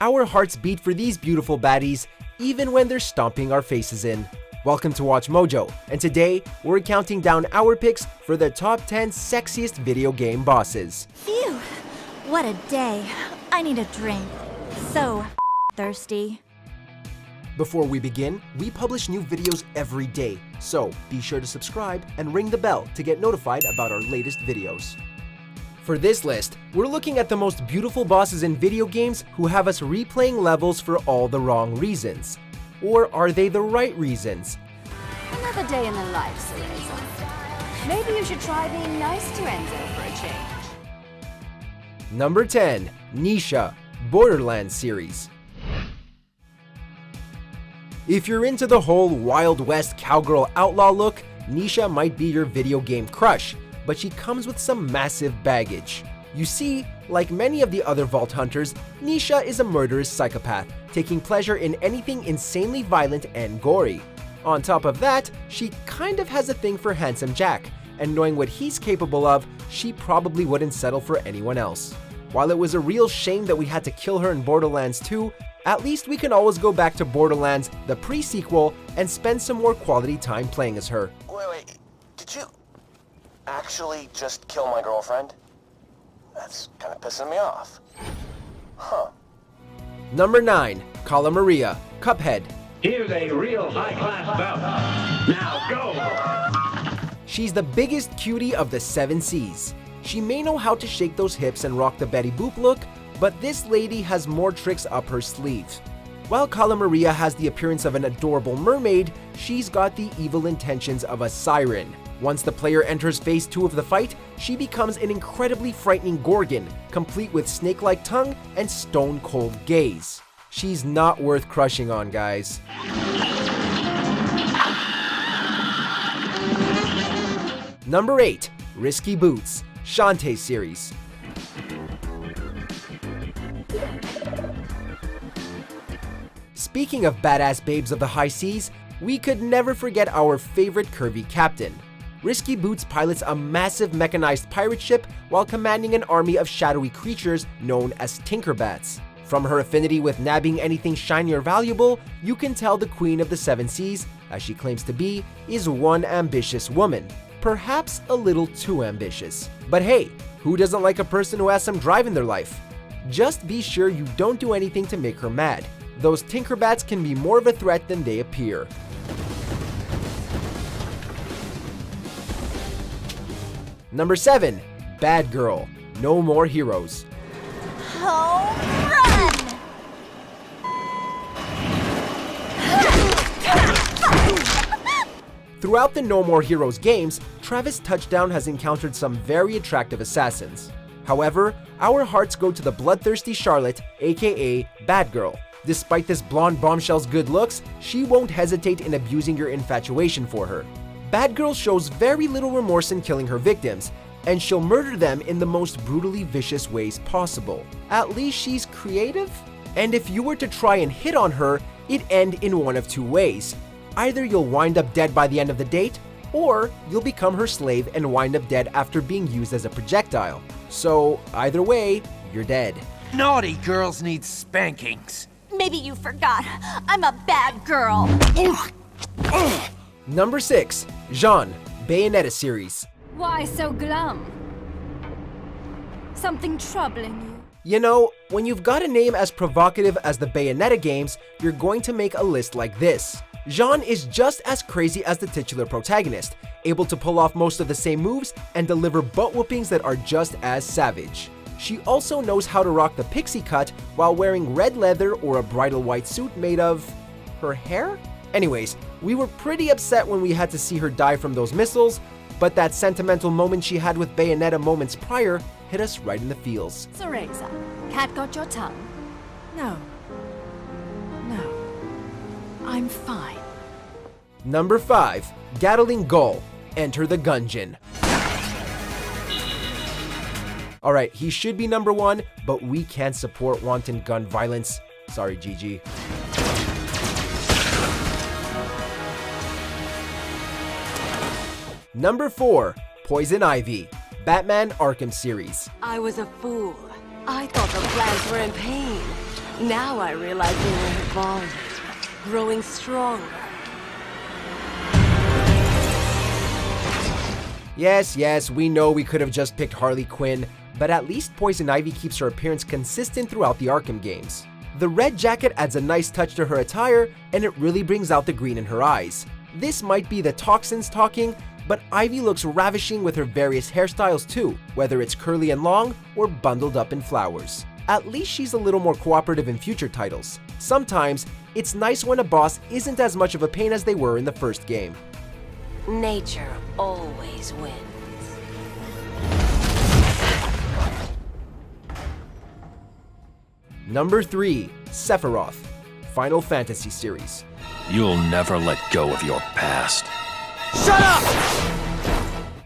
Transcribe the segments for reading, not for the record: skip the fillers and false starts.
Our hearts beat for these beautiful baddies, even when they're stomping our faces in. Welcome to Watch Mojo, and today we're counting down our picks for the top 10 sexiest video game bosses. Phew! What a day. I need a drink. So thirsty. Before we begin, we publish new videos every day, so be sure to subscribe and ring the bell to get notified about our latest videos. For this list, we're looking at the most beautiful bosses in video games who have us replaying levels for all the wrong reasons. Or are they the right reasons? Another day in the life, Cereza. Maybe you should try being nice to Enzo for a change. Number 10. Nisha, Borderlands series. If you're into the whole Wild West cowgirl outlaw look, Nisha might be your video game crush, but she comes with some massive baggage. You see, like many of the other Vault Hunters, Nisha is a murderous psychopath, taking pleasure in anything insanely violent and gory. On top of that, she kind of has a thing for Handsome Jack, and knowing what he's capable of, she probably wouldn't settle for anyone else. While it was a real shame that we had to kill her in Borderlands 2, at least we can always go back to Borderlands, the pre-sequel, and spend some more quality time playing as her. Wait, did you actually just kill my girlfriend? That's kind of pissing me off. Huh. Number 9. Cala Maria, Cuphead. Here's a real high-class bout. Now go! She's the biggest cutie of the 7 Seas. She may know how to shake those hips and rock the Betty Boop look, but this lady has more tricks up her sleeve. While Cala Maria has the appearance of an adorable mermaid, she's got the evil intentions of a siren. Once the player enters phase 2 of the fight, she becomes an incredibly frightening gorgon, complete with snake-like tongue and stone-cold gaze. She's not worth crushing on, guys. Number 8. Risky Boots, Shantae series. Speaking of badass babes of the high seas, we could never forget our favorite curvy captain. Risky Boots pilots a massive mechanized pirate ship while commanding an army of shadowy creatures known as Tinkerbats. From her affinity with nabbing anything shiny or valuable, you can tell the Queen of the 7 Seas, as she claims to be, is one ambitious woman. Perhaps a little too ambitious. But hey, who doesn't like a person who has some drive in their life? Just be sure you don't do anything to make her mad. Those Tinkerbats can be more of a threat than they appear. Number 7. Bad Girl, No More Heroes. Home run! Throughout the No More Heroes games, Travis Touchdown has encountered some very attractive assassins. However, our hearts go to the bloodthirsty Charlotte, aka Bad Girl. Despite this blonde bombshell's good looks, she won't hesitate in abusing your infatuation for her. Bad Girl shows very little remorse in killing her victims, and she'll murder them in the most brutally vicious ways possible. At least she's creative? And if you were to try and hit on her, it'd end in one of two ways. Either you'll wind up dead by the end of the date, or you'll become her slave and wind up dead after being used as a projectile. So either way, you're dead. Naughty girls need spankings. Maybe you forgot. I'm a bad girl. Number 6. Jeanne, Bayonetta series. Why so glum? Something troubling you? You know, when you've got a name as provocative as the Bayonetta games, you're going to make a list like this. Jeanne is just as crazy as the titular protagonist, able to pull off most of the same moves and deliver butt whoopings that are just as savage. She also knows how to rock the pixie cut while wearing red leather or a bridal white suit made of her hair? Anyways, we were pretty upset when we had to see her die from those missiles, but that sentimental moment she had with Bayonetta moments prior hit us right in the feels. Cereza, cat got your tongue? No. I'm fine. Number 5. Gatling Gull, Enter the Gungeon. Alright, he should be number 1, but we can't support wanton gun violence. Sorry, Gigi. Number 4. Poison Ivy, Batman Arkham series. I was a fool. I thought the plants were in pain. Now I realize we were evolving, growing stronger. Yes, we know we could have just picked Harley Quinn, but at least Poison Ivy keeps her appearance consistent throughout the Arkham games. The red jacket adds a nice touch to her attire, and it really brings out the green in her eyes. This might be the toxins talking, but Ivy looks ravishing with her various hairstyles too, whether it's curly and long or bundled up in flowers. At least she's a little more cooperative in future titles. Sometimes, it's nice when a boss isn't as much of a pain as they were in the first game. Nature always wins. Number 3. Sephiroth, Final Fantasy series. You'll never let go of your past. Shut up!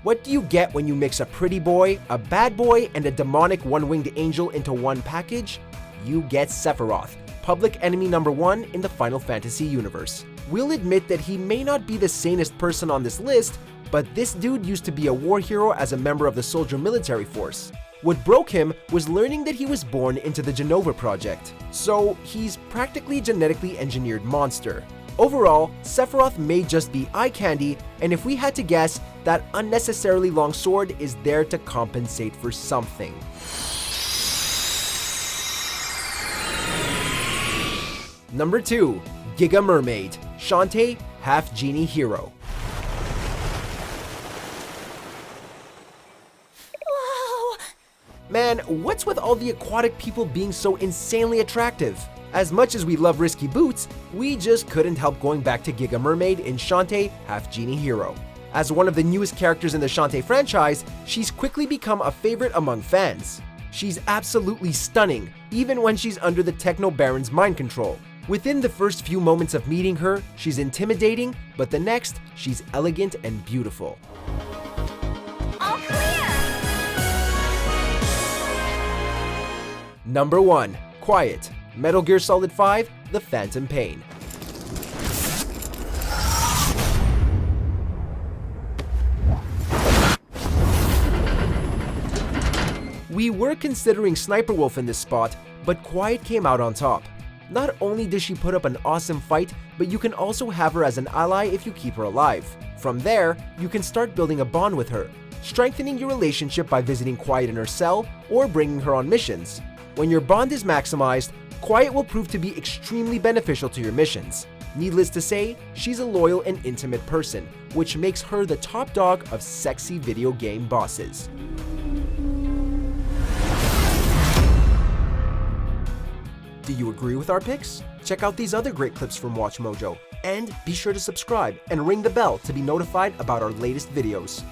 What do you get when you mix a pretty boy, a bad boy, and a demonic one-winged angel into one package? You get Sephiroth, public enemy number 1 in the Final Fantasy universe. We'll admit that he may not be the sanest person on this list, but this dude used to be a war hero as a member of the soldier military force. What broke him was learning that he was born into the Genova Project, so he's practically a genetically engineered monster. Overall, Sephiroth may just be eye candy, and if we had to guess, that unnecessarily long sword is there to compensate for something. Number 2. Giga Mermaid, Shantae, half genie hero. Whoa! Man, what's with all the aquatic people being so insanely attractive? As much as we love risky boots, we just couldn't help going back to Giga Mermaid in Shantae, half genie hero. As one of the newest characters in the Shantae franchise, she's quickly become a favorite among fans. She's absolutely stunning, even when she's under the Techno Baron's mind control. Within the first few moments of meeting her, she's intimidating, but the next, she's elegant and beautiful. All clear! Number 1. Quiet, Metal Gear Solid 5, The Phantom Pain. We were considering Sniper Wolf in this spot, but Quiet came out on top. Not only does she put up an awesome fight, but you can also have her as an ally if you keep her alive. From there, you can start building a bond with her, strengthening your relationship by visiting Quiet in her cell or bringing her on missions. When your bond is maximized, Quiet will prove to be extremely beneficial to your missions. Needless to say, she's a loyal and intimate person, which makes her the top dog of sexy video game bosses. Do you agree with our picks? Check out these other great clips from WatchMojo, and be sure to subscribe and ring the bell to be notified about our latest videos.